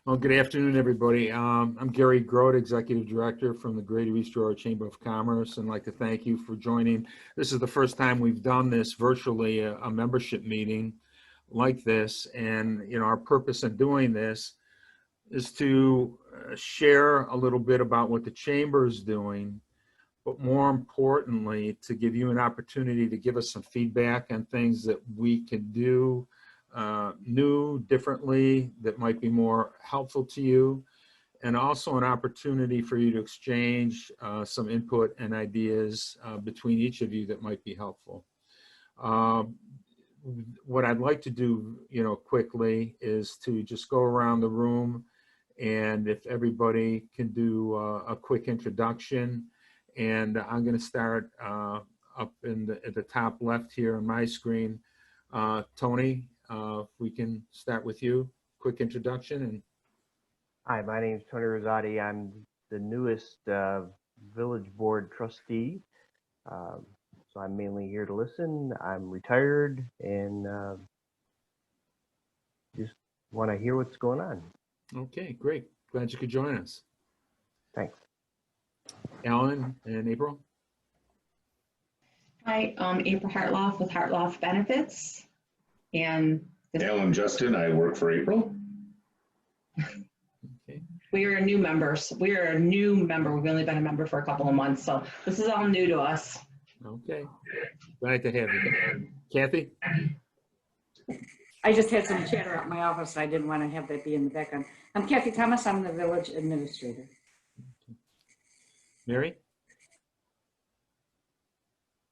Well, good afternoon, everybody. I'm Gary Grote, Executive Director from the Greater East Aurora Chamber of Commerce, and I'd like to thank you for joining. This is the first time we've done this virtually, a membership meeting like this. And, our purpose in doing this is to share a little bit about what the Chamber is doing, but more importantly, to give you an opportunity to give us some feedback on things that we can do new, differently, that might be more helpful to you, and also an opportunity for you to exchange some input and ideas between each of you that might be helpful. What I'd like to do, quickly is to just go around the room, and if everybody can do a quick introduction. And I'm going to start up at the top left here on my screen. Tony, if we can start with you, quick introduction. And hi, my name is Tony Rosati. I'm the newest village board trustee. So I'm mainly here to listen. I'm retired and just want to hear what's going on. Okay, great. Glad you could join us. Thanks. Alan and April. Hi, I'm April Hartloff with Hartloff Benefits. And I'm Justin. I work for April. Okay. We are new members. We are a new member. We've only been a member for a couple of months, so this is all new to us. Okay. Glad to have you. Kathy? I just had some chatter at my office. I didn't want to have that be in the background. I'm Kathy Thomas. I'm the village administrator. Mary?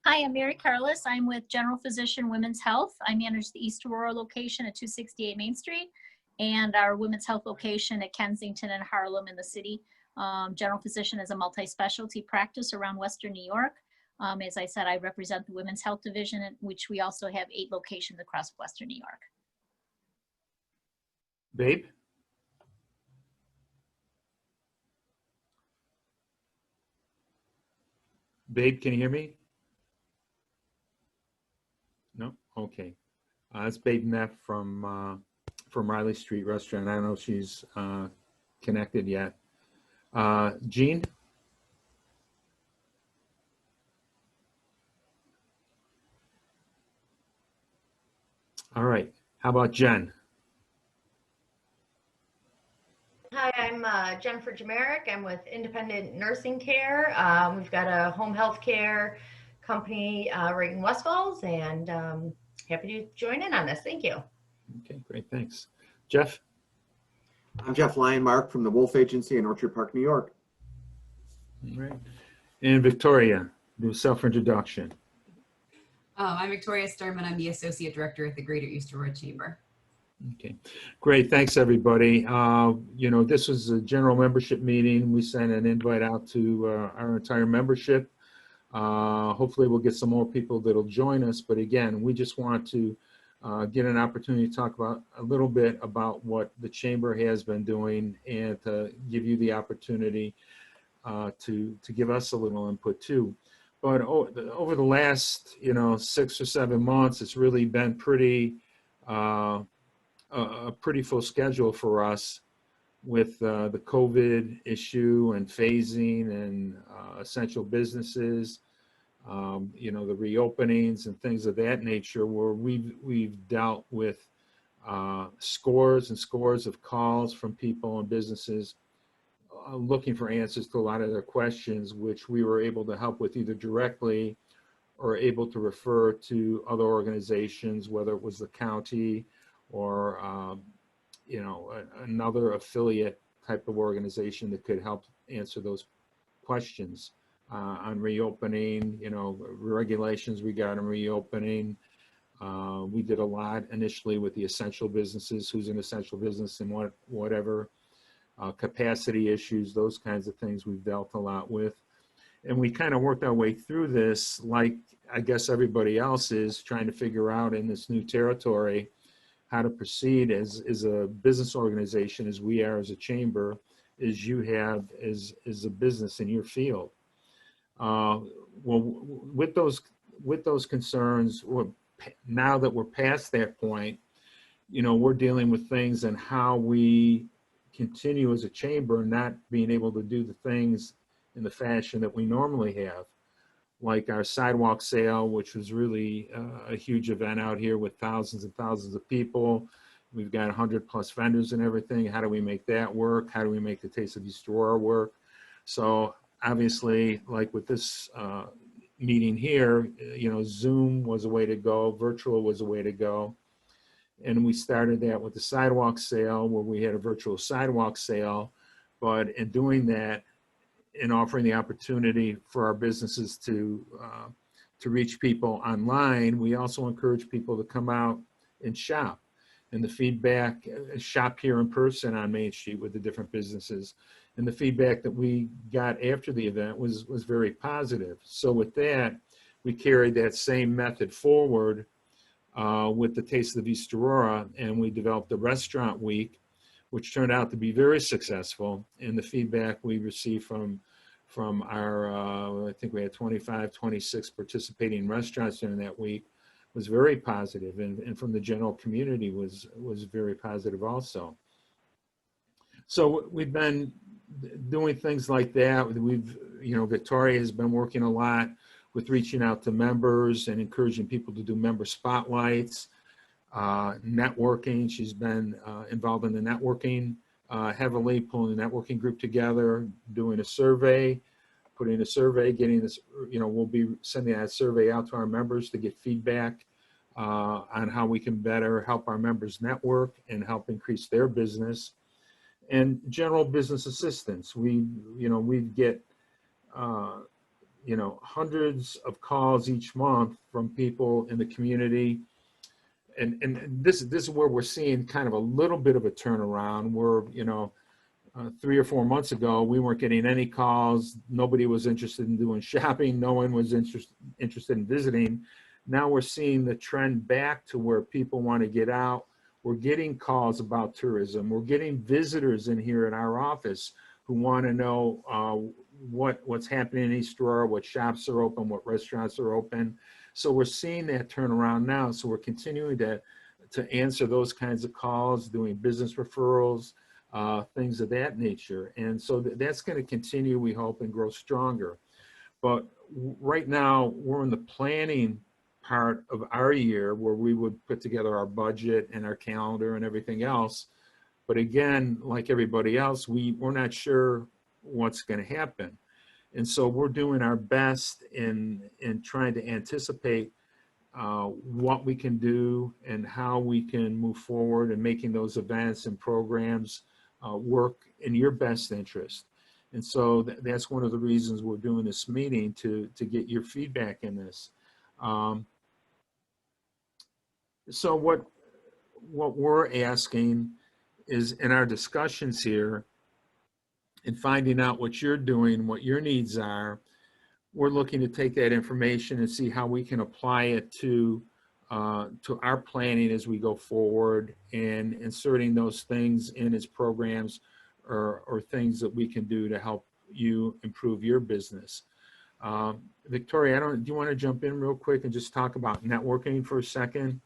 Hi, I'm Mary Carlos. I'm with General Physician Women's Health. I manage the East Aurora location at 268 Main Street and our women's health location at Kensington and Harlem in the city. General Physician is a multi-specialty practice around Western New York. As I said, I represent the Women's Health Division, in which we also have 8 locations across Western New York. Babe? Babe, can you hear me? No? Okay. It's Babe Neff from Riley Street Restaurant. I don't know if she's connected yet. Jean? All right. How about Jen? Hi, I'm Jennifer Jamerick. I'm with Independent Nursing Care. We've got a home health care company right in West Falls, and happy to join in on this. Thank you. Okay, great. Thanks. Jeff? I'm Jeff Leyonmark from the Wolf Agency in Orchard Park, New York. All right. And Victoria, do a self-introduction. I'm Victoria Sturman. I'm the Associate Director at the Greater East Aurora Chamber. Okay, great. Thanks, everybody. This was a general membership meeting. We sent an invite out to our entire membership. Hopefully we'll get some more people that'll join us. But again, we just want to get an opportunity to talk about a little bit about what the Chamber has been doing and to give you the opportunity to give us a little input too. But over the last, 6 or 7 months, it's really been pretty a pretty full schedule for us with the COVID issue and phasing and essential businesses, the reopenings and things of that nature, where we've dealt with scores and scores of calls from people and businesses looking for answers to a lot of their questions, which we were able to help with either directly or able to refer to other organizations, whether it was the county or another affiliate type of organization that could help answer those questions on reopening, regulations regarding reopening. We did a lot initially with the essential businesses, who's an essential business and whatever, capacity issues, those kinds of things we've dealt a lot with. And we kind of worked our way through this, like I guess everybody else is trying to figure out in this new territory how to proceed as a business organization, as we are as a chamber, as you have as a business in your field. Well, with those concerns, now that we're past that point, we're dealing with things and how we continue as a chamber not being able to do the things in the fashion that we normally have, like our sidewalk sale, which was really a huge event out here with thousands and thousands of people. We've got 100+ vendors and everything. How do we make that work? How do we make the Taste of East Aurora work? So obviously, like with this meeting here, you know, Zoom was a way to go, virtual was a way to go. And we started that with the sidewalk sale, where we had a virtual sidewalk sale. But in doing that, and offering the opportunity for our businesses to reach people online, we also encourage people to come out and shop. And the feedback, shop here in person on Main Street with the different businesses. And the feedback that we got after the event was very positive. So with that, we carried that same method forward with the Taste of East Aurora, and we developed the Restaurant Week, which turned out to be very successful. And the feedback we received from our, I think we had 25, 26 participating restaurants during that week, was very positive, and from the general community was very positive also. So we've been doing things like that. We've, you know, Victoria has been working a lot with reaching out to members and encouraging people to do member spotlights, networking. She's been involved in the networking heavily, pulling the networking group together, doing a survey, putting a survey, getting this, you know, we'll be sending that survey out to our members to get feedback on how we can better help our members network and help increase their business. And general business assistance. We get, you know, hundreds of calls each month from people in the community. And this is where we're seeing kind of a little bit of a turnaround where, you know, 3 or 4 months ago, we weren't getting any calls. Nobody was interested in doing shopping. No one was interested in visiting. Now we're seeing the trend back to where people want to get out. We're getting calls about tourism. We're getting visitors in here in our office who want to know what's happening in East Aurora, what shops are open, what restaurants are open. So we're seeing that turn around now. So we're continuing to answer those kinds of calls, doing business referrals, things of that nature. And so that's going to continue, we hope, and grow stronger. But right now, we're in the planning part of our year where we would put together our budget and our calendar and everything else. But again, like everybody else, we're not sure what's going to happen. And so we're doing our best in trying to anticipate what we can do and how we can move forward and making those events and programs work in your best interest. And so that's one of the reasons we're doing this meeting, to get your feedback in this. So what we're asking is, in our discussions here and finding out what you're doing, what your needs are, we're looking to take that information and see how we can apply it to our planning as we go forward, and inserting those things in as programs or things that we can do to help you improve your business. Victoria, do you want to jump in real quick and just talk about networking for a second?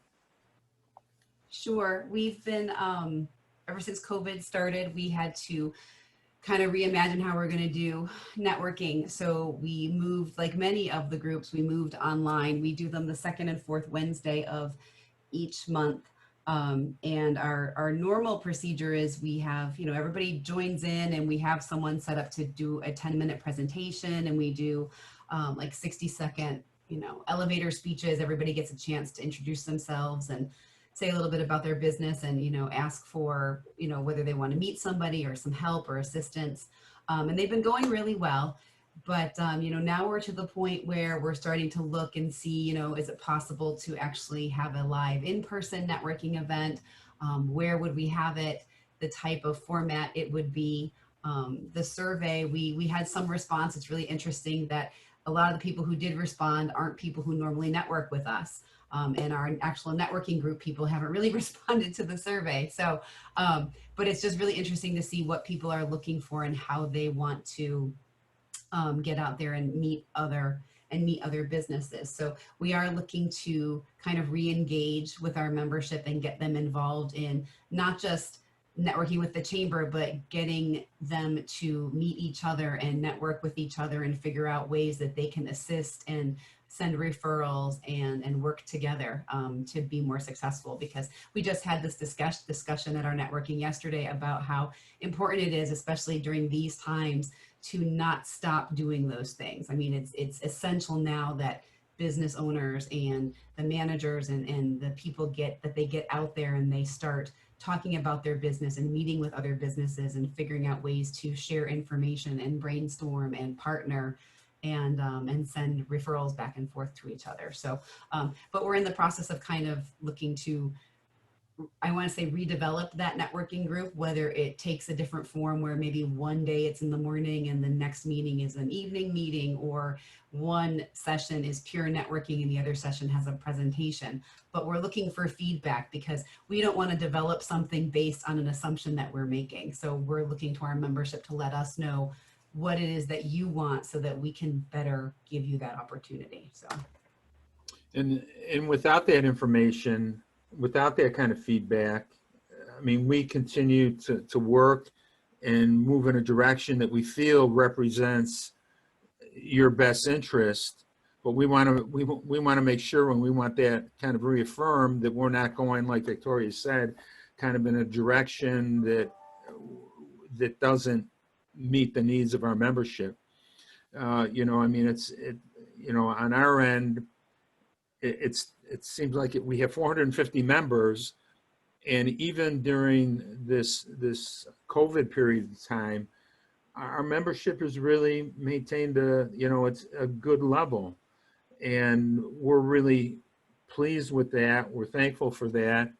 Sure. We've been, ever since COVID started, we had to kind of reimagine how we're going to do networking. So we moved, like many of the groups, we moved online. We do them the second and fourth Wednesday of each month. And our normal procedure is we have, you know, everybody joins in and we have someone set up to do a 10-minute presentation, and we do like 60-second, you know, elevator speeches. Everybody gets a chance to introduce themselves and say a little bit about their business, and, you know, ask for, you know, whether they want to meet somebody or some help or assistance. And they've been going really well. But, you know, now we're to the point where we're starting to look and see, you know, is it possible to actually have a live in-person networking event? Where would we have it? The type of format it would be. The survey, we had some response. It's really interesting that a lot of the people who did respond aren't people who normally network with us. And our actual networking group people haven't really responded to the survey. So, but it's just really interesting to see what people are looking for and how they want to get out there and meet other businesses. So we are looking to kind of re-engage with our membership and get them involved in not just networking with the chamber, but getting them to meet each other and network with each other and figure out ways that they can assist and send referrals and work together to be more successful. Because we just had this discussion at our networking yesterday about how important it is, especially during these times, to not stop doing those things. I mean, it's essential now that business owners and the managers and the people get out there and they start talking about their business and meeting with other businesses and figuring out ways to share information and brainstorm and partner and send referrals back and forth to each other. So, but we're in the process of kind of looking to, I want to say, redevelop that networking group, whether it takes a different form where maybe one day it's in the morning and the next meeting is an evening meeting, or one session is pure networking and the other session has a presentation. But we're looking for feedback because we don't want to develop something based on an assumption that we're making. So we're looking to our membership to let us know what it is that you want so that we can better give you that opportunity. So, And without that information, without that kind of feedback, I mean, we continue to work and move in a direction that we feel represents your best interest, but we want to make sure, and we want that kind of reaffirmed, that we're not going, like Victoria said, kind of in a direction that doesn't meet the needs of our membership. You know, I mean, you know, on our end, it seems like we have 450 members, and even during this COVID period of time, our membership has really maintained it's a good level, and we're really pleased with that. We're thankful for that,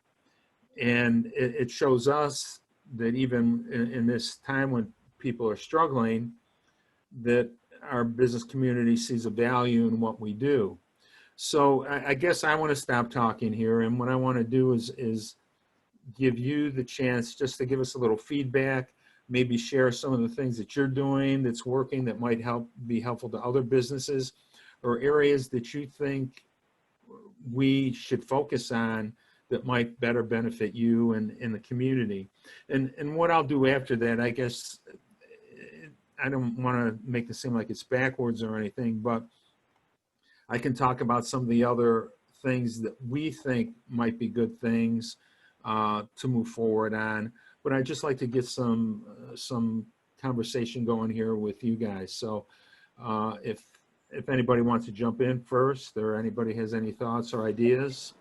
and it shows us that even in this time when people are struggling, that our business community sees a value in what we do. So I guess I want to stop talking here, and what I want to do is give you the chance just to give us a little feedback, maybe share some of the things that you're doing that's working that might be helpful to other businesses, or areas that you think we should focus on that might better benefit you and the community. And what I'll do after that, I guess, I don't want to make it seem like it's backwards or anything, but I can talk about some of the other things that we think might be good things to move forward on. But I'd just like to get some conversation going here with you guys. So if anybody wants to jump in first, or anybody has any thoughts or ideas.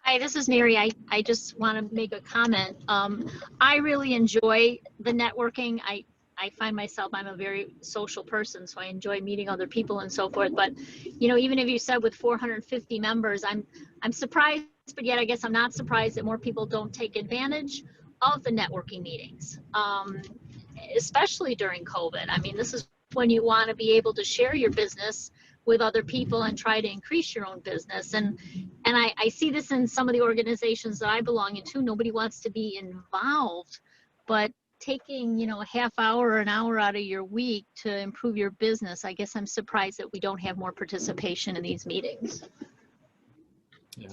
Hi, this is Mary. I just want to make a comment. I really enjoy the networking. I find myself, I'm a very social person, so I enjoy meeting other people and so forth. But, you know, even if you said with 450 members, I'm surprised, but yet I guess I'm not surprised that more people don't take advantage of the networking meetings, especially during COVID. I mean, this is when you want to be able to share your business with other people and try to increase your own business. And I see this in some of the organizations that I belong into. Nobody wants to be involved, but taking, you know, a half hour or an hour out of your week to improve your business, I guess I'm surprised that we don't have more participation in these meetings. Yeah.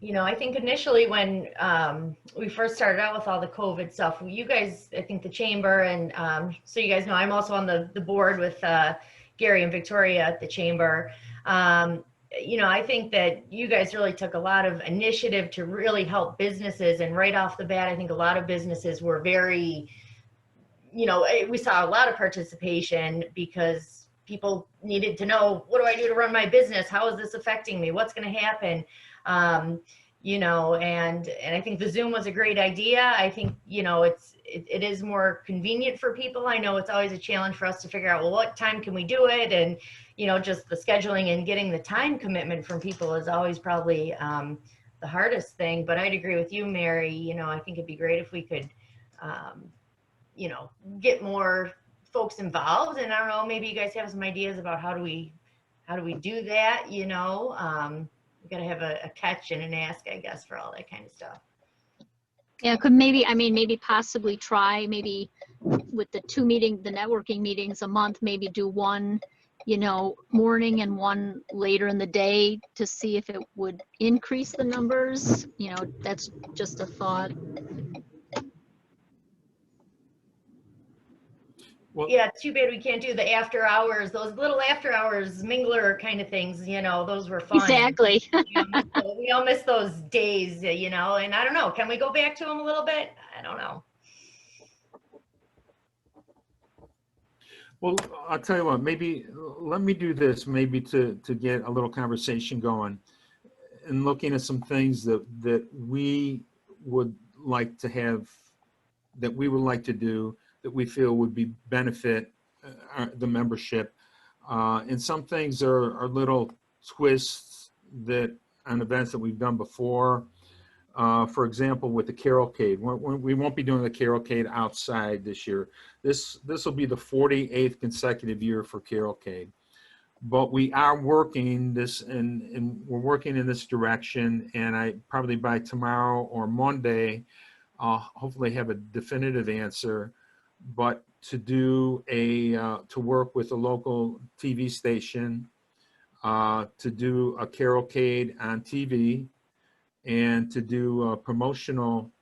You know, I think initially when we first started out with all the COVID stuff, you guys, I think the chamber, and so you guys know, I'm also on the board with Gary and Victoria at the chamber. You know, I think that you guys really took a lot of initiative to really help businesses. And right off the bat, I think a lot of businesses were very, you know, we saw a lot of participation because people needed to know, what do I do to run my business? How is this affecting me? What's going to happen? You know, and I think the Zoom was a great idea. I think, you know, it is more convenient for people. I know it's always a challenge for us to figure out, well, what time can we do it? And, you know, just the scheduling and getting the time commitment from people is always probably the hardest thing. But I'd agree with you, Mary. You know, I think it'd be great if we could, you know, get more folks involved. And I don't know, maybe you guys have some ideas about how do we do that, you know? We got to have a catch and an ask, I guess, for all that kind of stuff. Yeah, could maybe, I mean, maybe possibly try, maybe with the the networking meetings a month, maybe do one, you know, morning and one later in the day to see if it would increase the numbers. You know, that's just a thought. Well, Yeah, too bad we can't do the after hours, those little after hours mingler kind of things, you know, those were fun. Exactly. We all miss those days, you know, and I don't know, can we go back to them a little bit? I don't know. well, I'll tell you what, maybe let me do this, maybe to get a little conversation going and looking at some things that we would like to have, that we would like to do, that we feel would be benefit the membership. And some things are little twists that on events that we've done before. For example, with the Carolcade, we won't be doing the Carolcade outside this year. This will be the 48th consecutive year for Carolcade. But we are working this, and we're working in this direction. And I probably by tomorrow or Monday, I'll hopefully have a definitive answer. But to do to work with a local TV station, to do a Carolcade on TV, and to do a promotional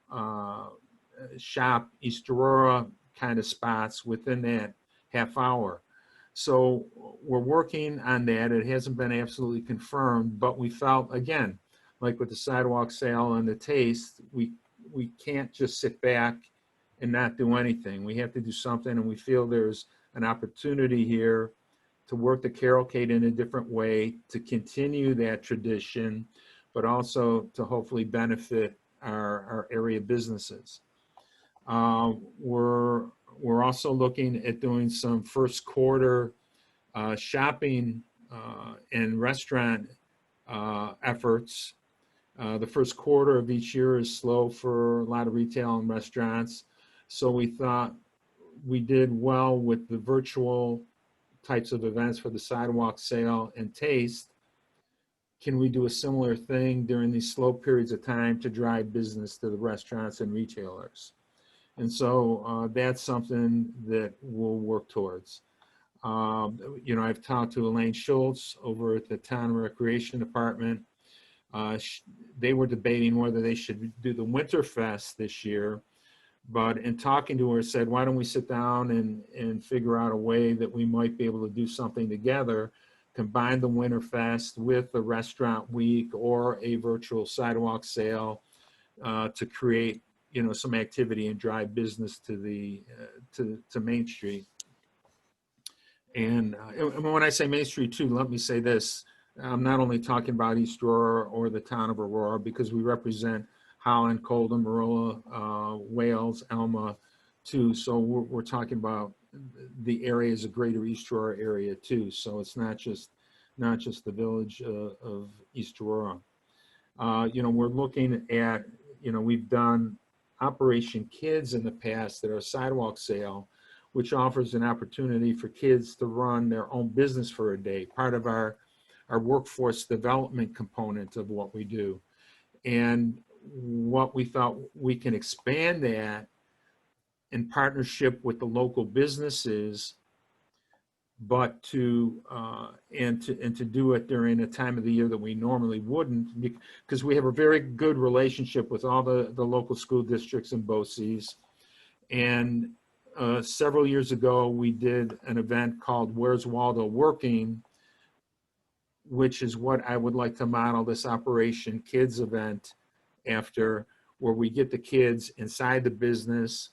shop East Aurora kind of spots within that half hour. So we're working on that. It hasn't been absolutely confirmed, but we felt, again, like with the sidewalk sale and the taste, we can't just sit back and not do anything. We have to do something, and we feel there's an opportunity here to work the Carolcade in a different way, to continue that tradition, but also to hopefully benefit our area businesses. We're also looking at doing some first quarter shopping and restaurant efforts. The first quarter of each year is slow for a lot of retail and restaurants. So we thought we did well with the virtual types of events for the sidewalk sale and taste. Can we do a similar thing during these slow periods of time to drive business to the restaurants and retailers? And so that's something that we'll work towards. You know, I've talked to Elaine Schultz over at the Town Recreation Department. They were debating whether they should do the Winterfest this year, but in talking to her said, why don't we sit down and figure out a way that we might be able to do something together, combine the Winterfest with the restaurant week or a virtual sidewalk sale to create, you know, some activity and drive business to the to Main Street. And when I say Main Street too, let me say this. I'm not only talking about East Aurora or the town of Aurora, because we represent Holland, Colden, Marilla, Wales, Elma too. So we're talking about the area as a greater East Aurora area too. So it's not just the village of East Aurora. You know, we're looking at, you know, we've done Operation Kids in the past that are a sidewalk sale, which offers an opportunity for kids to run their own business for a day, part of our workforce development component of what we do. And what we thought, we can expand that in partnership with the local businesses, but to do it during a time of the year that we normally wouldn't, because we have a very good relationship with all the local school districts in BOCES. And several years ago, we did an event called Where's Waldo Working, which is what I would like to model this Operation Kids event after, where we get the kids inside the business.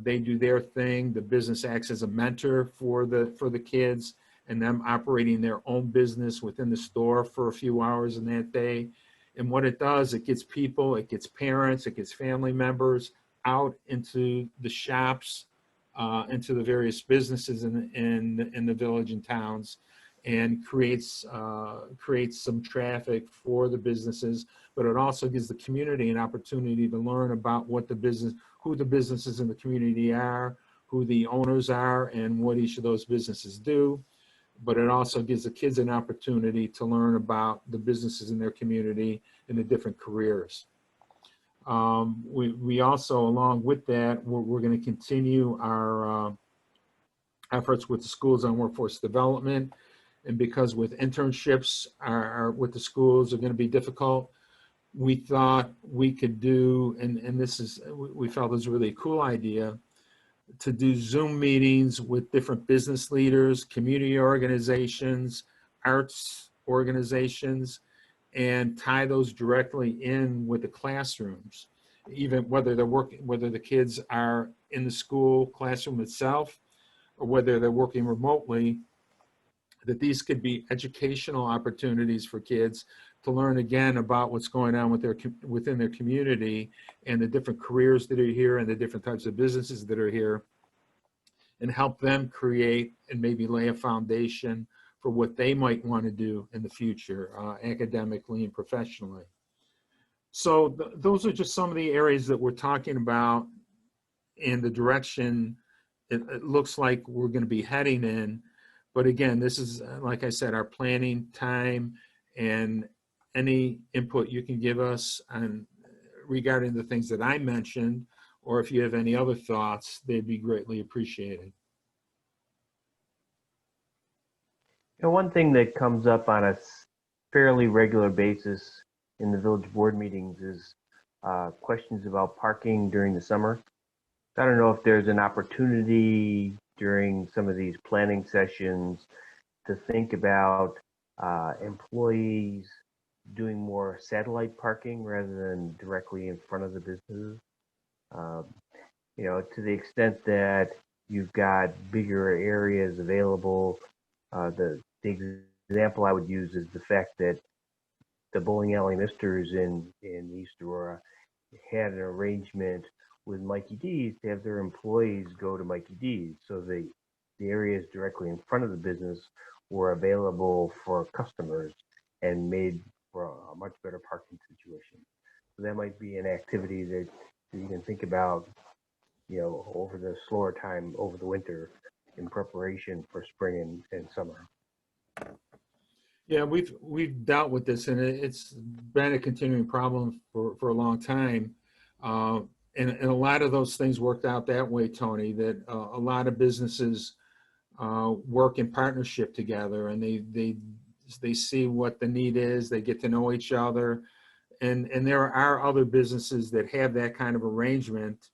They do their thing. The business acts as a mentor for the kids, and them operating their own business within the store for a few hours in that day. And what it does, it gets people, it gets parents, it gets family members out into the shops, into the various businesses in the village and towns, and creates some traffic for the businesses. But it also gives the community an opportunity to learn about what the business, who the businesses in the community are, who the owners are, and what each of those businesses do. But it also gives the kids an opportunity to learn about the businesses in their community and the different careers. We also, along with that, we're going to continue our efforts with the schools on workforce development. And because with internships with the schools are going to be difficult, we thought we could do, and this is, we felt it was a really cool idea, to do Zoom meetings with different business leaders, community organizations, arts organizations, and tie those directly in with the classrooms, even whether whether the kids are in the school classroom itself or whether they're working remotely, that these could be educational opportunities for kids to learn again about what's going on within their community and the different careers that are here and the different types of businesses that are here, and help them create and maybe lay a foundation for what they might want to do in the future, academically and professionally. So those are just some of the areas that we're talking about and the direction it looks like we're going to be heading in. But again, this is, like I said, our planning time, and any input you can give us on regarding the things that I mentioned, or if you have any other thoughts, they'd be greatly appreciated. You know, one thing that comes up on a fairly regular basis in the village board meetings is questions about parking during the summer. I don't know if there's an opportunity during some of these planning sessions to think about employees doing more satellite parking rather than directly in front of the businesses. You know, to the extent that you've got bigger areas available. The example I would use is the fact that the bowling alley misters in East Aurora had an arrangement with Mikey D's to have their employees go to Mikey D's. So the areas directly in front of the business were available for customers and made for a much better parking situation. So that might be an activity that you can think about, you know, over the slower time over the winter in preparation for spring and summer. Yeah, we've dealt with this, and it's been a continuing problem for a long time. And a lot of those things worked out that way, Tony, that a lot of businesses work in partnership together, and they see what the need is, they get to know each other. And there are other businesses that have that kind of arrangement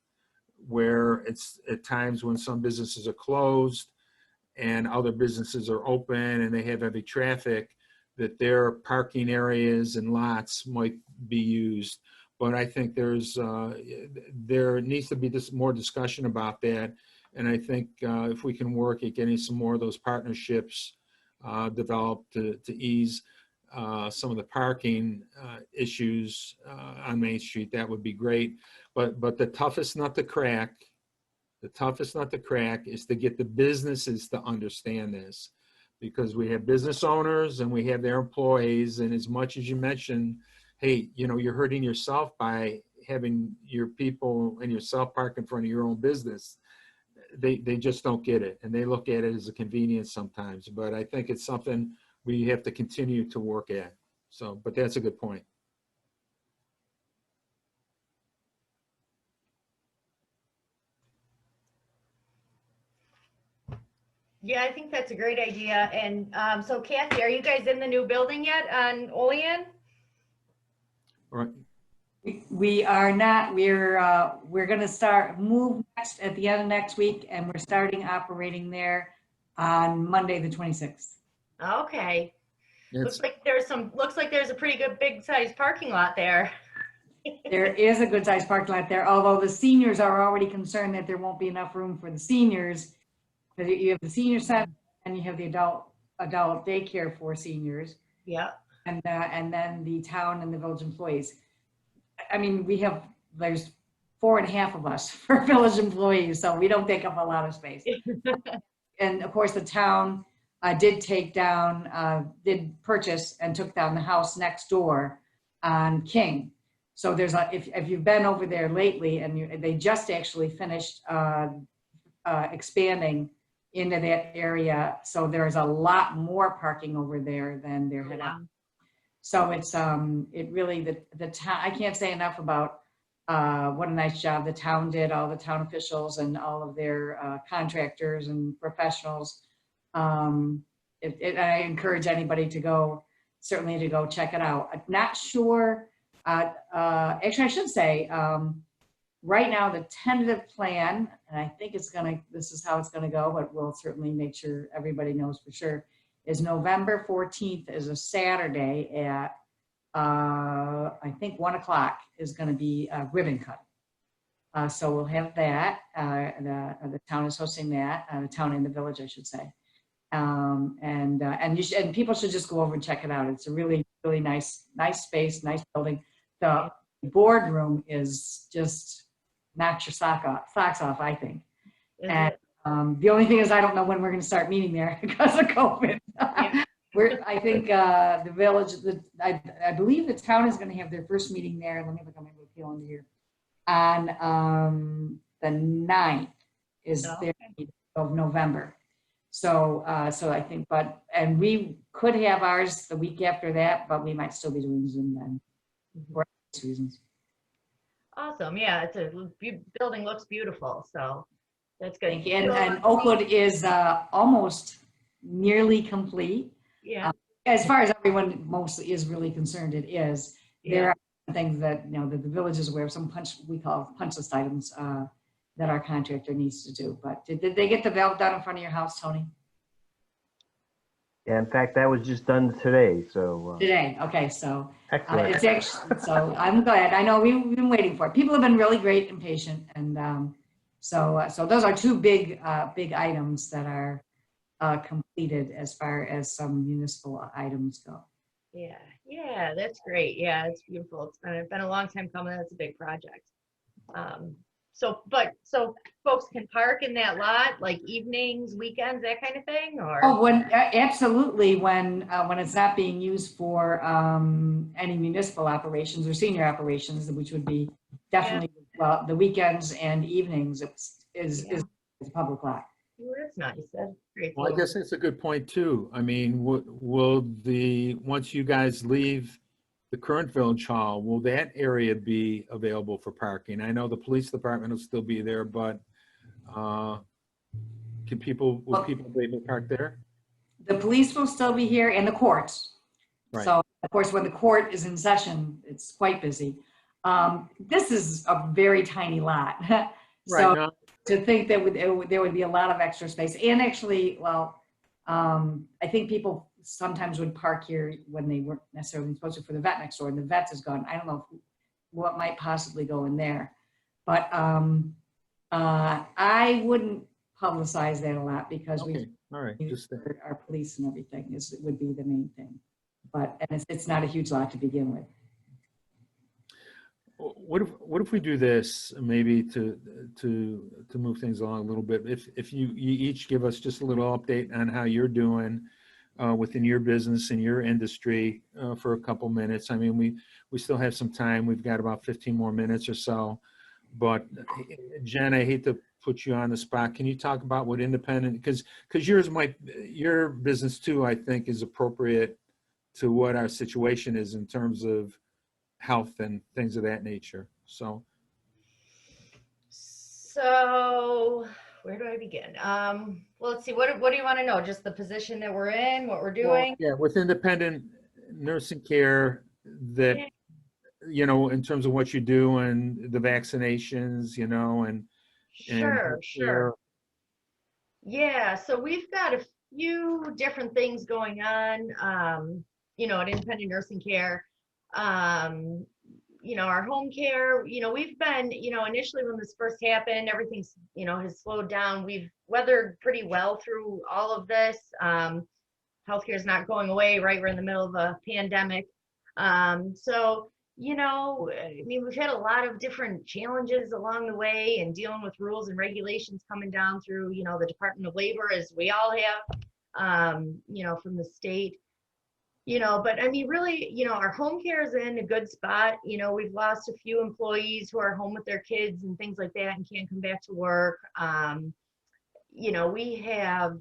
where it's at times when some businesses are closed and other businesses are open and they have heavy traffic, that their parking areas and lots might be used. But I think there needs to be more discussion about that. And I think if we can work at getting some more of those partnerships developed to ease some of the parking issues on Main Street, that would be great. But the toughest nut to crack is to get the businesses to understand this, because we have business owners and we have their employees, and as much as you mentioned, hey, you know, you're hurting yourself by having your people and yourself park in front of your own business. They just don't get it, and they look at it as a convenience sometimes. But I think it's something we have to continue to work at. So, but that's a good point. Yeah, I think that's a great idea. And so Kathy, are you guys in the new building yet on Olean? All right. We are not. We're going to move next at the end of next week, and we're starting operating there on Monday the 26th. Okay. Looks like there's a pretty good big size parking lot there. There is a good sized parking lot there, although the seniors are already concerned that there won't be enough room for the seniors. But you have the senior center and you have the adult daycare for seniors. Yeah. And then the town and the village employees. I mean, there's 4.5 of us for village employees, so we don't take up a lot of space. And of course, the town did purchase and took down the house next door on King. So there's if you've been over there lately, and they just actually finished expanding into that area, so there's a lot more parking over there than there had been. So it's it really the town. I can't say enough about what a nice job the town did, all the town officials and all of their contractors and professionals. I encourage anybody to go, certainly to go check it out. I'm not sure, actually I should say, right now the tentative plan, and I think this is how it's gonna go, but we'll certainly make sure everybody knows for sure, is November 14th is a Saturday at, I think 1 o'clock is gonna be a ribbon cut. So we'll have that, the town is hosting that, the town and the village, I should say. And people should just go over and check it out. It's a really, really nice space, nice building. The boardroom is just knock your socks off, I think. And the only thing is I don't know when we're going to start meeting there because of COVID. Yeah. I think the village, I believe the town is going to have their first meeting there. Let me look on my calendar here. On the 9th is their meeting of November. So I think, and we could have ours the week after that, but we might still be doing Zoom then for obvious reasons. Awesome. Yeah, building looks beautiful. So that's good. Thank you. And Oakwood is almost nearly complete. Yeah. As far as everyone mostly is really concerned, it is. Yeah. There are things that, that the village is aware of, some we call punch list items that our contractor needs to do. But did they get the valve done in front of your house, Tony? Yeah, in fact, that was just done today. So Today. Okay. So excellent. it's actually, so I'm glad. I know we've been waiting for it. People have been really great and patient. And so those are two big items that are completed as far as some municipal items go. Yeah, that's great. Yeah, it's beautiful. It's been a long time coming. That's a big project. So folks can park in that lot, like evenings, weekends, that kind of thing, or? Oh, absolutely. When it's not being used for any municipal operations or senior operations, which would be definitely the weekends and evenings, is a public lot. Well, that's nice. That's great. Well, I guess that's a good point too. I mean, once you guys leave the current village hall, will that area be available for parking? I know the police department will still be there, but will people be able to park there? The police will still be here and the courts. Right. So of course, when the court is in session, it's quite busy. This is a very tiny lot. So Right. to think that there would be a lot of extra space, and actually, I think people sometimes would park here when they weren't necessarily supposed to for the vet next door, and the vet is gone. I don't know what might possibly go in there, but I wouldn't publicize that a lot because all right, just our police and everything would be the main thing. But it's not a huge lot to begin with. What if we do this maybe to move things along a little bit? If you each give us just a little update on how you're doing within your business and your industry for a couple minutes. I mean, we still have some time. We've got about 15 more minutes or so. But Jen, I hate to put you on the spot. Can you talk about what independent? Because your business too, I think, is appropriate to what our situation is in terms of health and things of that nature. So where do I begin? Well, let's see. What do you want to know? Just the position that we're in, what we're doing? Well, yeah, with independent nursing care, that in terms of what you do and the vaccinations, and Sure. Yeah, so we've got a few different things going on, at independent nursing care. Our home care, we've been, initially when this first happened, everything's, has slowed down. We've weathered pretty well through all of this. Healthcare is not going away, right? We're in the middle of a pandemic. We've had a lot of different challenges along the way and dealing with rules and regulations coming down through, the Department of Labor, as we all have, from the state. But I mean, really, our home care is in a good spot. We've lost a few employees who are home with their kids and things like that and can't come back to work. We have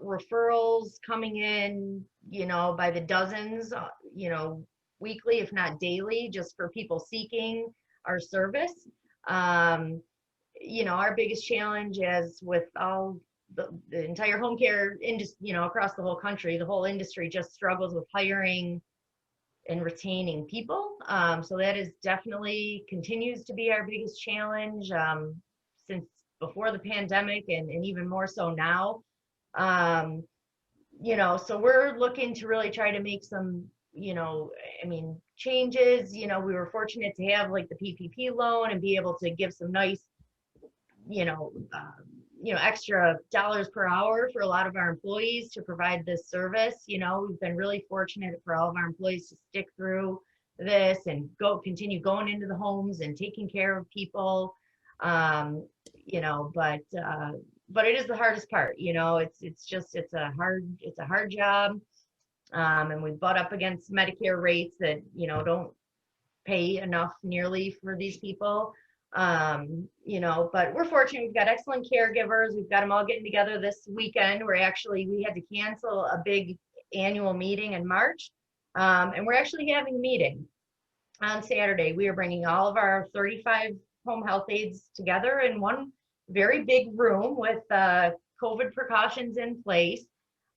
referrals coming in, by the dozens, weekly, if not daily, just for people seeking our service. You know, our biggest challenge, as with all the entire home care industry, you know, across the whole country, the whole industry just struggles with hiring and retaining people. So that is definitely continues to be our biggest challenge since before the pandemic, and even more so now. You know, so we're looking to really try to make some, you know, I mean, changes. You know, we were fortunate to have like the PPP loan and be able to give some nice, you know, extra dollars per hour for a lot of our employees to provide this service. You know, we've been really fortunate for all of our employees to stick through this and continue going into the homes and taking care of people. You know, but it is the hardest part. You know, it's a hard job. And we butt up against Medicare rates that, you know, don't pay enough nearly for these people. You know, but we're fortunate. We've got excellent caregivers. We've got them all getting together this weekend. We had to cancel a big annual meeting in March. And we're actually having a meeting on Saturday. We are bringing all of our 35 home health aides together in one very big room with COVID precautions in place.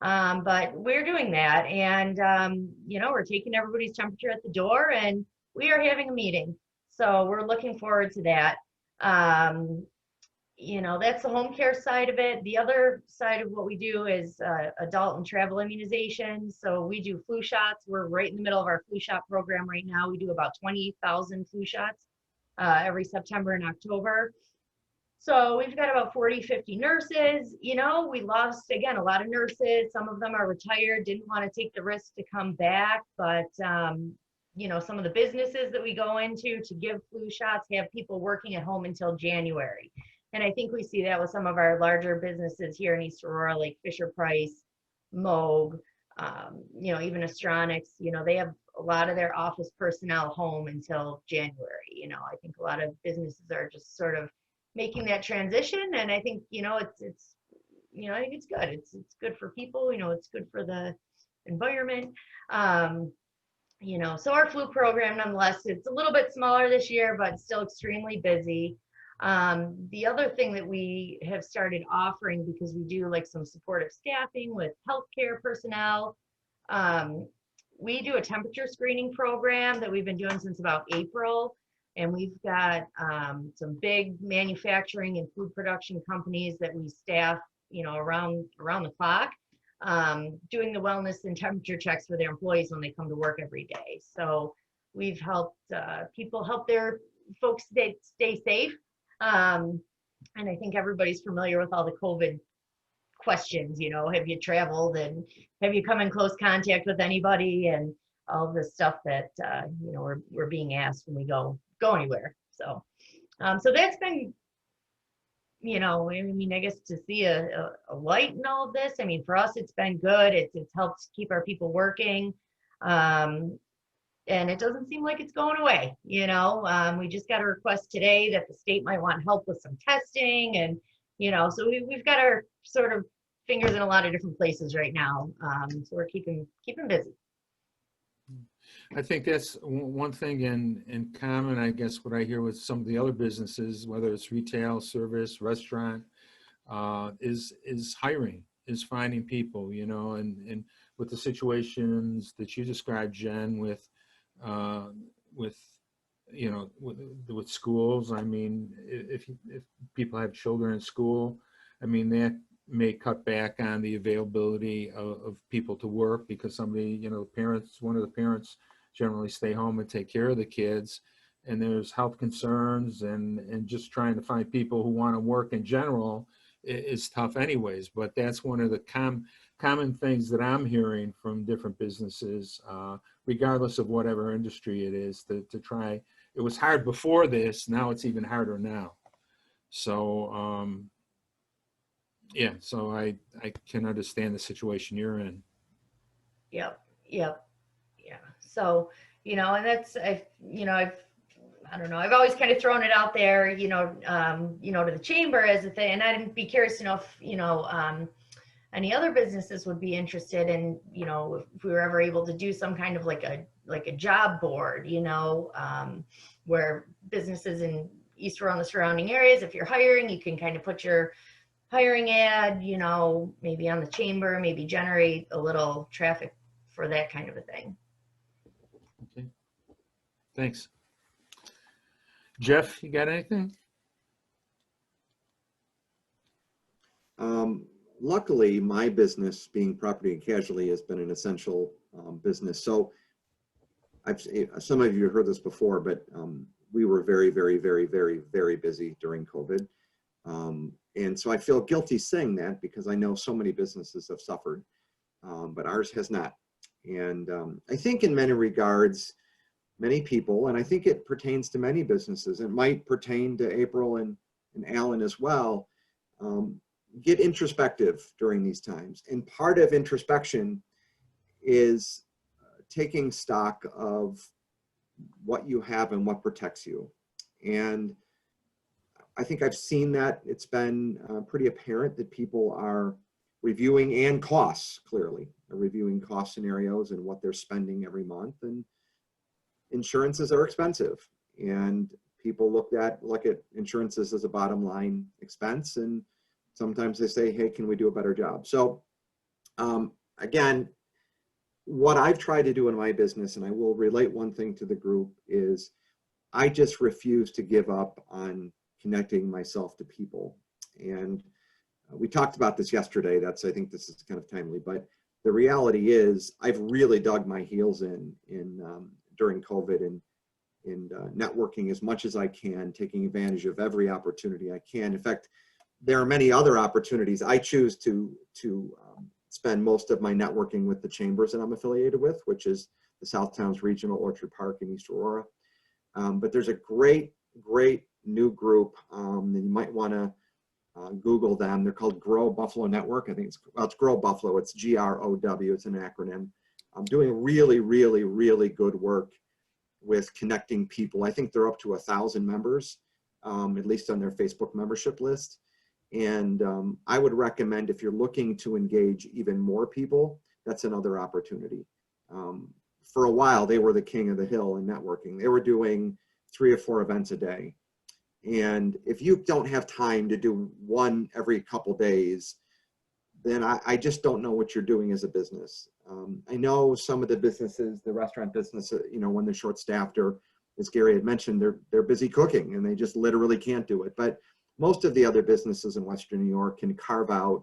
But we're doing that. And, you know, we're taking everybody's temperature at the door, and we are having a meeting. So we're looking forward to that. You know, that's the home care side of it. The other side of what we do is adult and travel immunizations. So we do flu shots. We're right in the middle of our flu shot program right now. We do about 20,000 flu shots every September and October. So we've got about 40, 50 nurses. You know, we lost, again, a lot of nurses. Some of them are retired, didn't want to take the risk to come back. But, you know, some of the businesses that we go into to give flu shots have people working at home until January. And I think we see that with some of our larger businesses here in East Aurora, like Fisher-Price, Moog, you know, even Astronics. You know, they have a lot of their office personnel home until January. You know, I think a lot of businesses are just sort of making that transition. And I think, you know, it's you know, I think it's good. It's good for people, you know, it's good for the environment. You know, so our flu program, nonetheless, it's a little bit smaller this year, but still extremely busy. The other thing that we have started offering, because we do like some supportive staffing with healthcare personnel, we do a temperature screening program that we've been doing since about April. And we've got some big manufacturing and food production companies that we staff, you know, around the clock, doing the wellness and temperature checks for their employees when they come to work every day. So we've helped people help their folks stay safe. And I think everybody's familiar with all the COVID questions, you know, have you traveled and have you come in close contact with anybody, and all of this stuff that, you know, we're being asked when we go anywhere. So, so that's been, you know, I mean, I guess to see a light in all of this, I mean, for us, it's been good. It's helped keep our people working. And it doesn't seem like it's going away. You know, we just got a request today that the state might want help with some testing, and, you know, so we've got our sort of fingers in a lot of different places right now. So we're keeping busy. I think that's one thing in common, I guess, what I hear with some of the other businesses, whether it's retail, service, restaurant, is hiring, is finding people, you know, and with the situations that you described, Jen, with you know, with schools. I mean, if people have children in school, I mean, that may cut back on the availability of people to work, because somebody, you know, one of the parents generally stay home and take care of the kids, and there's health concerns, and just trying to find people who want to work in general is tough anyways. But that's one of the common things that I'm hearing from different businesses, regardless of whatever industry it is, to try. It was hard before this, now it's even harder now. So yeah, so I can understand the situation you're in. Yep. Yeah. So, you know, and that's, I don't know, I've always kind of thrown it out there, you know, to the chamber as a thing, and I'd be curious to know if, you know, any other businesses would be interested in, you know, if we were ever able to do some kind of like a like a job board, where businesses in East Aurora and the surrounding areas, if you're hiring, you can kind of put your hiring ad, maybe on the chamber, maybe generate a little traffic for that kind of a thing. Okay. Thanks. Jeff, you got anything? Luckily, my business, being property and casualty, has been an essential business. So some of you have heard this before, but we were very, very, very, very, very busy during COVID. And so I feel guilty saying that because I know so many businesses have suffered, but ours has not. And I think in many regards, many people, and I think it pertains to many businesses, it might pertain to April and Alan as well, get introspective during these times. And part of introspection is taking stock of what you have and what protects you. And I think I've seen that. It's been pretty apparent that people are reviewing, and costs, clearly, are reviewing cost scenarios and what they're spending every month. And insurances are expensive. And people look at insurances as a bottom line expense. And sometimes they say, hey, can we do a better job? So again, what I've tried to do in my business, and I will relate one thing to the group, is I just refuse to give up on connecting myself to people. And we talked about this yesterday. I think this is kind of timely, but the reality is I've really dug my heels in during COVID and networking as much as I can, taking advantage of every opportunity I can. In fact, there are many other opportunities. I choose to spend most of my networking with the chambers that I'm affiliated with, which is the South Towns Regional, Orchard Park, and East Aurora. But there's a great new group, and you might want to Google them. They're called Grow Buffalo Network. I think it's Grow Buffalo. It's GROW. It's an acronym. I'm doing really, really, really good work with connecting people. I think they're up to 1,000 members, at least on their Facebook membership list. And I would recommend, if you're looking to engage even more people, that's another opportunity. For a while, they were the king of the hill in networking. They were doing 3 or 4 events a day. And if you don't have time to do one every couple days, then I just don't know what you're doing as a business. I know some of the businesses, the restaurant business, when they're short-staffed, or as Gary had mentioned, they're busy cooking and they just literally can't do it. But most of the other businesses in Western New York can carve out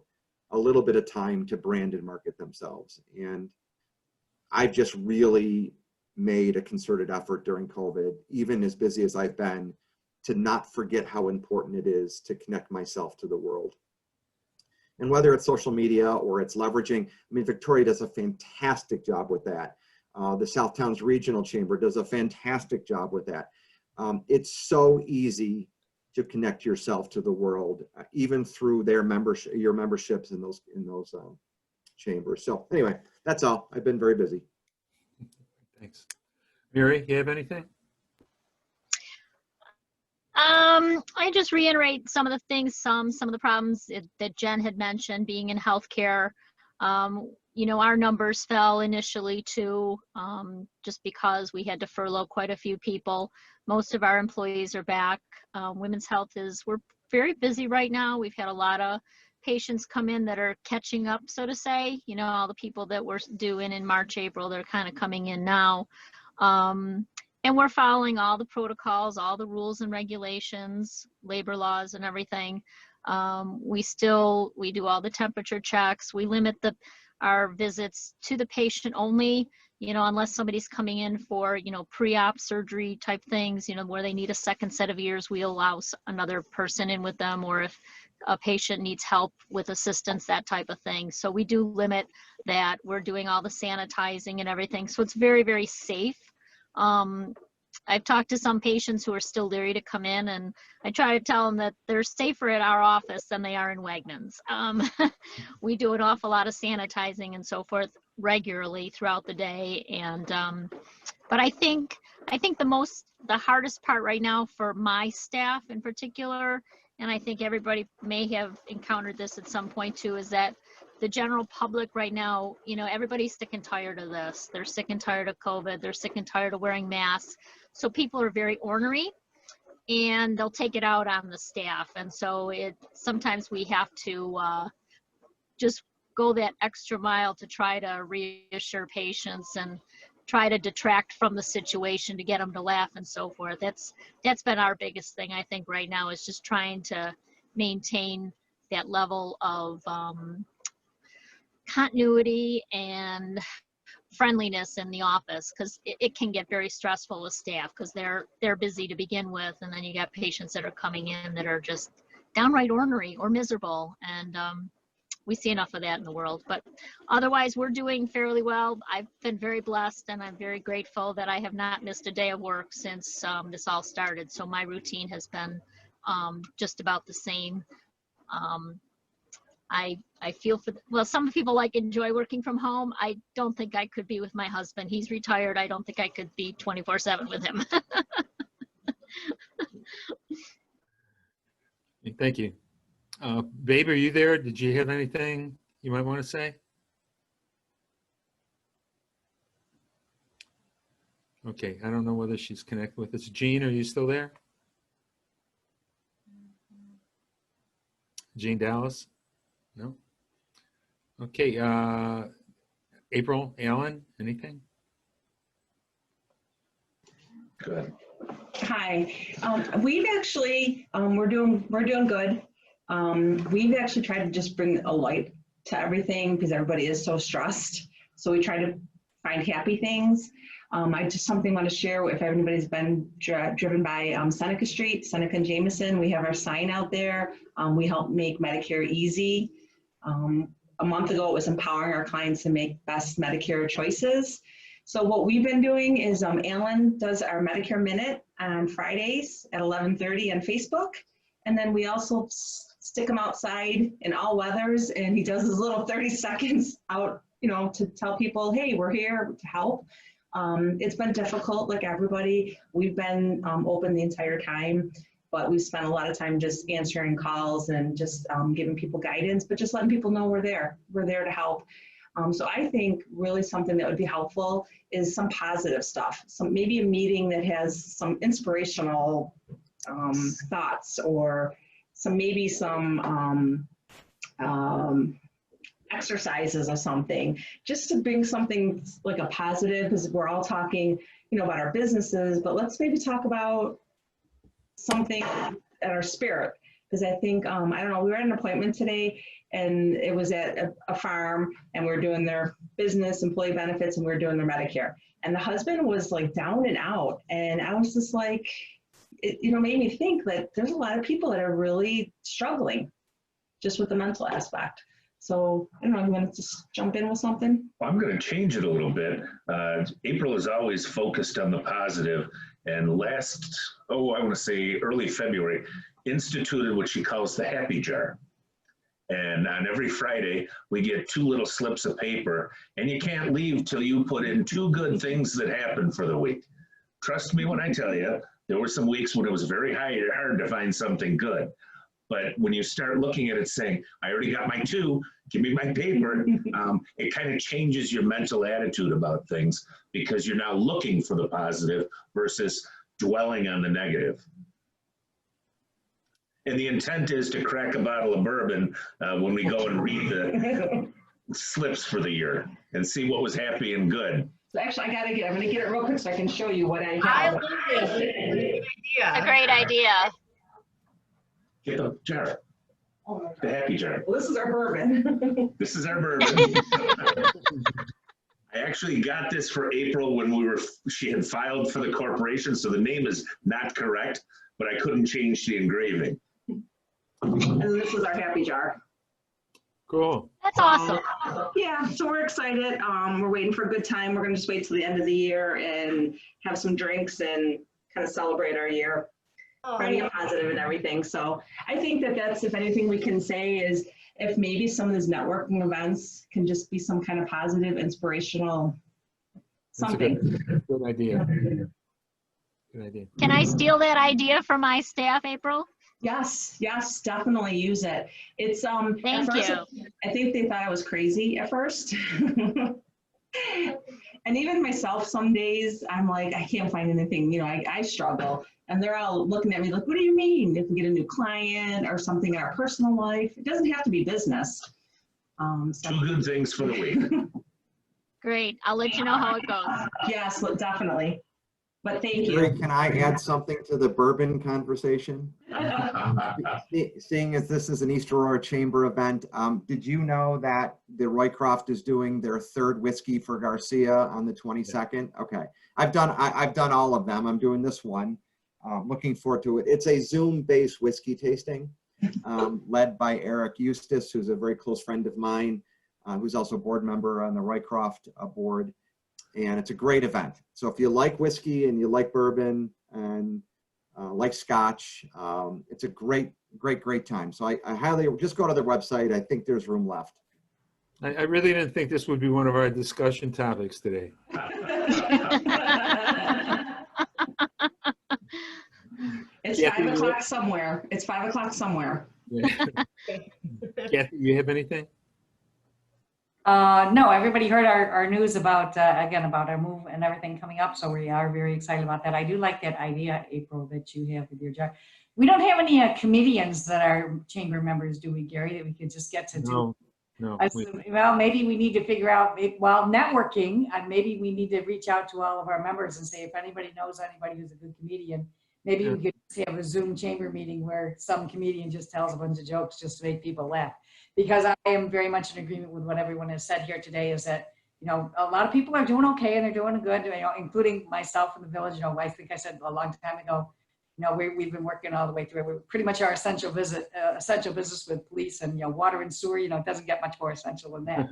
a little bit of time to brand and market themselves. And I've just really made a concerted effort during COVID, even as busy as I've been, to not forget how important it is to connect myself to the world. And whether it's social media or it's leveraging, Victoria does a fantastic job with that. The South Towns Regional Chamber does a fantastic job with that. It's so easy to connect yourself to the world, even through their membership, your memberships in those chambers. So anyway, that's all. I've been very busy. Thanks. Mary, you have anything? I just reiterate some of the things, some of the problems that Jen had mentioned, being in healthcare. Our numbers fell initially too, just because we had to furlough quite a few people. Most of our employees are back. Women's health we're very busy right now. We've had a lot of patients come in that are catching up, so to say. All the people that were due in March, April, they're kind of coming in now. And we're following all the protocols, all the rules and regulations, labor laws and everything. We do all the temperature checks. We limit our visits to the patient only, unless somebody's coming in for, pre-op surgery type things, where they need a second set of ears, we allow another person in with them, or if a patient needs help with assistance, that type of thing. So we do limit that. We're doing all the sanitizing and everything. So it's very, very safe. I've talked to some patients who are still leery to come in, and I try to tell them that they're safer at our office than they are in Wegmans. We do an awful lot of sanitizing and so forth regularly throughout the day. And but I think the hardest part right now for my staff in particular, and I think everybody may have encountered this at some point too, is that the general public right now, you know, everybody's sick and tired of this. They're sick and tired of COVID. They're sick and tired of wearing masks. So people are very ornery, and they'll take it out on the staff. And so sometimes we have to just go that extra mile to try to reassure patients and try to detract from the situation to get them to laugh and so forth. That's been our biggest thing, I think, right now, is just trying to maintain that level of continuity and friendliness in the office, because it can get very stressful with staff because they're busy to begin with, and then you got patients that are coming in that are just downright ornery or miserable, and we see enough of that in the world. But otherwise, we're doing fairly well. I've been very blessed, and I'm very grateful that I have not missed a day of work since this all started. So my routine has been just about the same. I feel well, some people enjoy working from home. I don't think I could be with my husband. He's retired. I don't think I could be 24/7 with him. Thank you. Babe, are you there? Did you have anything you might want to say? Okay, I don't know whether she's connected with us. Jean, are you still there? Jean Dallas? No? Okay, April, Alan, anything? Good. Hi, we've actually, we're doing good. We've actually tried to just bring a light to everything because everybody is so stressed. So we try to find happy things. I just something want to share if anybody's been driven by Seneca Street, Seneca and Jameson. We have our sign out there. We help make Medicare easy. A month ago, it was empowering our clients to make best Medicare choices. So what we've been doing is Alan does our Medicare Minute on Fridays at 11:30 on Facebook. And then we also stick him outside in all weathers, and he does his little 30 seconds out, you know, to tell people, hey, we're here to help. It's been difficult, like everybody. We've been open the entire time, but we've spent a lot of time just answering calls and just giving people guidance, but just letting people know we're there. We're there to help. So I think really something that would be helpful is some positive stuff. So maybe a meeting that has some inspirational thoughts, or maybe some exercises or something, just to bring something like a positive, because we're all talking, you know, about our businesses, but let's maybe talk about something at our spirit. Because I think, I don't know, we were at an appointment today, and it was at a farm, and we were doing their business, employee benefits, and we were doing their Medicare. And the husband was like down and out. And I was just like, it, you know, made me think that there's a lot of people that are really struggling just with the mental aspect. So I don't know, you want to just jump in with something? Well, I'm going to change it a little bit. April is always focused on the positive, and I want to say early February, instituted what she calls the happy jar. And on every Friday, we get 2 little slips of paper, and you can't leave till you put in 2 good things that happened for the week. Trust me when I tell you, there were some weeks when it was very hard to find something good. But when you start looking at it saying, I already got my 2, give me my paper, it kind of changes your mental attitude about things, because you're now looking for the positive versus dwelling on the negative. And the intent is to crack a bottle of bourbon when we go and read the slips for the year and see what was happy and good. So actually, I'm going to get it real quick so I can show you what I have. I love this. It's A great idea. Get the jar, Oh my the God. happy jar. Well, this is our bourbon. This is our bourbon. I actually got this for April when she had filed for the corporation, so the name is not correct, but I couldn't change the engraving. And then this is our happy jar. Cool. That's awesome. Yeah, so we're excited. We're waiting for a good time. We're going to just wait till the end of the year and have some drinks and kind of celebrate our year. Trying to get positive and everything. So I think that's, if anything we can say is, if maybe some of these networking events can just be some kind of positive, inspirational something. That's a good idea. Good idea. Can I steal that idea from my staff, April? Yes, yes, definitely use it. It's at Thank first, you. I think they thought I was crazy at first. And even myself, some days I'm like, I can't find anything, I struggle. And they're all looking at me like, what do you mean? If we get a new client or something in our personal life, it doesn't have to be business. So, Two good things for the week. Great. I'll let you know how it goes. yes, definitely. But thank Jerry, you. can I add something to the bourbon conversation? Seeing as this is an East Aurora Chamber event, did you know that the Roycroft is doing their third whiskey for Garcia on the 22nd? Okay, I've done all of them. I'm doing this one. Looking forward to it. It's a Zoom-based whiskey tasting, led by Eric Eustace, who's a very close friend of mine, who's also a board member on the Roycroft board. And it's a great event. So if you like whiskey and you like bourbon and like scotch, it's a great time. So I highly, just go to their website. I think there's room left. I really didn't think this would be one of our discussion topics today. It's Kathy, 5 o'clock somewhere. It's 5 o'clock somewhere. Yeah. Kathy, you have anything? No, everybody heard our news about, again, about our move and everything coming up. So we are very excited about that. I do like that idea, April, that you have with your job. We don't have any comedians that are chamber members, do we, Gary, that we could just get to do? No. Well, maybe we need to figure out, while networking, maybe we need to reach out to all of our members and say, if anybody knows anybody who's a good comedian, maybe we could just have a Zoom chamber meeting where some comedian just tells a bunch of jokes just to make people laugh. Because I am very much in agreement with what everyone has said here today, is that, a lot of people are doing okay and they're doing good, including myself in the village. I think I said a long time ago, we've been working all the way through. We're pretty much our essential business with police and, water and sewer, it doesn't get much more essential than that.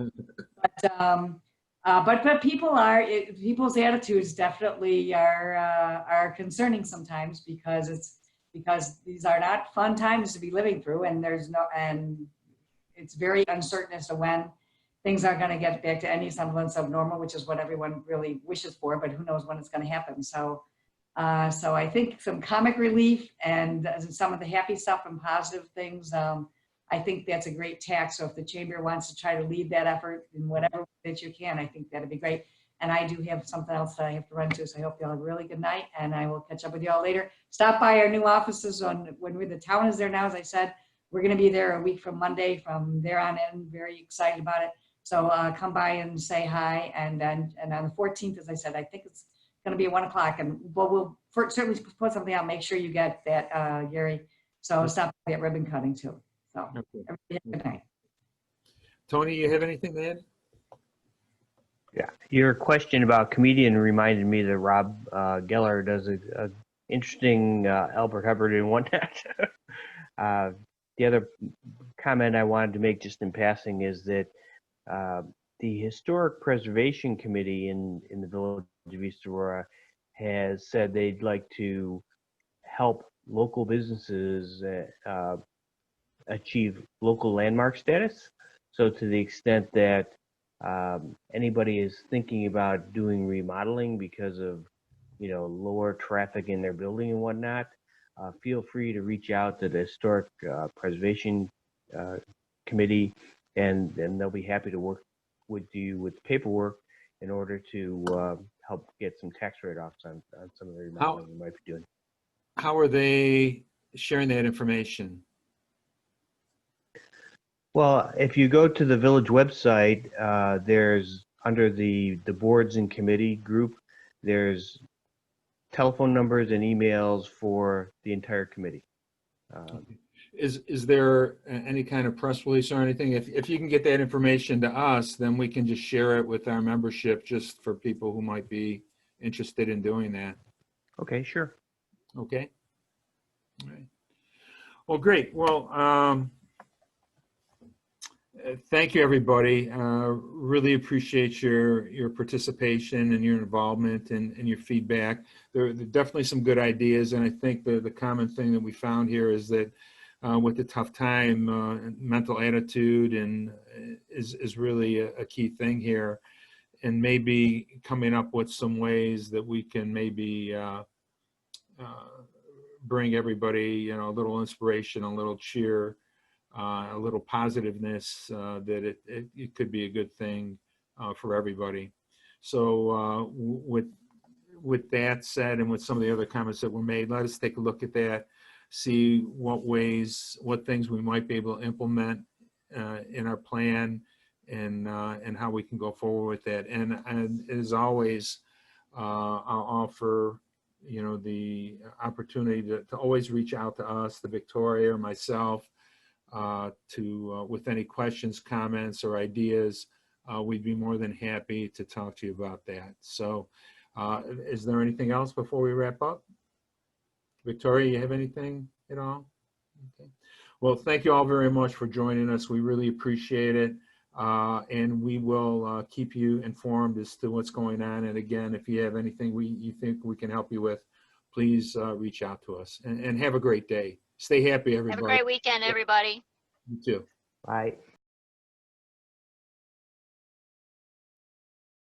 But people's attitudes definitely are concerning sometimes, because these are not fun times to be living through, and it's very uncertain as to when things are going to get back to any semblance of normal, which is what everyone really wishes for, but who knows when it's going to happen. So I think some comic relief and some of the happy stuff and positive things, I think that's a great tack. So if the chamber wants to try to lead that effort in whatever way that you can, I think that'd be great. And I do have something else that I have to run to, so I hope you all have a really good night, and I will catch up with you all later. Stop by our new offices when the town is there now, as I said. We're going to be there a week from Monday. From there on in, very excited about it. So come by and say hi. And on the 14th, as I said, I think it's going to be at 1 o'clock. And we'll certainly put something out. Make sure you get that, Gary. So stop by at ribbon cutting too. So everybody have a good night. Tony, you have anything to add? Yeah, your question about comedian reminded me that Rob Geller does a interesting Albert Hubbard and whatnot. The other comment I wanted to make just in passing is that the Historic Preservation Committee in the Village of East Aurora has said they'd like to help local businesses achieve local landmark status. So to the extent that anybody is thinking about doing remodeling because of lower traffic in their building and whatnot, feel free to reach out to the Historic Preservation Committee, and they'll be happy to work with you with paperwork in order to help get some tax write-offs on some of the remodeling you might be doing. How are they sharing that information? Well, if you go to the village website, there's under the boards and committee group, there's telephone numbers and emails for the entire committee. Is there any kind of press release or anything? If you can get that information to us, then we can just share it with our membership, just for people who might be interested in doing that. Okay, sure. Okay. All right. Well, great. Well, thank you, everybody. Really appreciate your participation and your involvement and your feedback. There are definitely some good ideas, and I think the common thing that we found here is that with the tough time, mental attitude is really a key thing here, and maybe coming up with some ways that we can maybe bring everybody, you know, a little inspiration, a little cheer, a little positiveness, that it could be a good thing for everybody. So with that said, and with some of the other comments that were made, let us take a look at that, see what things we might be able to implement in our plan, and how we can go forward with that. And as always, I'll offer, you know, the opportunity to always reach out to us, to Victoria or myself, with any questions, comments, or ideas. We'd be more than happy to talk to you about that. So is there anything else before we wrap up? Victoria, you have anything at all? Okay. Well, thank you all very much for joining us. We really appreciate it. And we will keep you informed as to what's going on. And again, if you have anything you think we can help you with, please reach out to us. And have a great day. Stay happy, everybody. Have a great weekend, everybody. You too. Bye.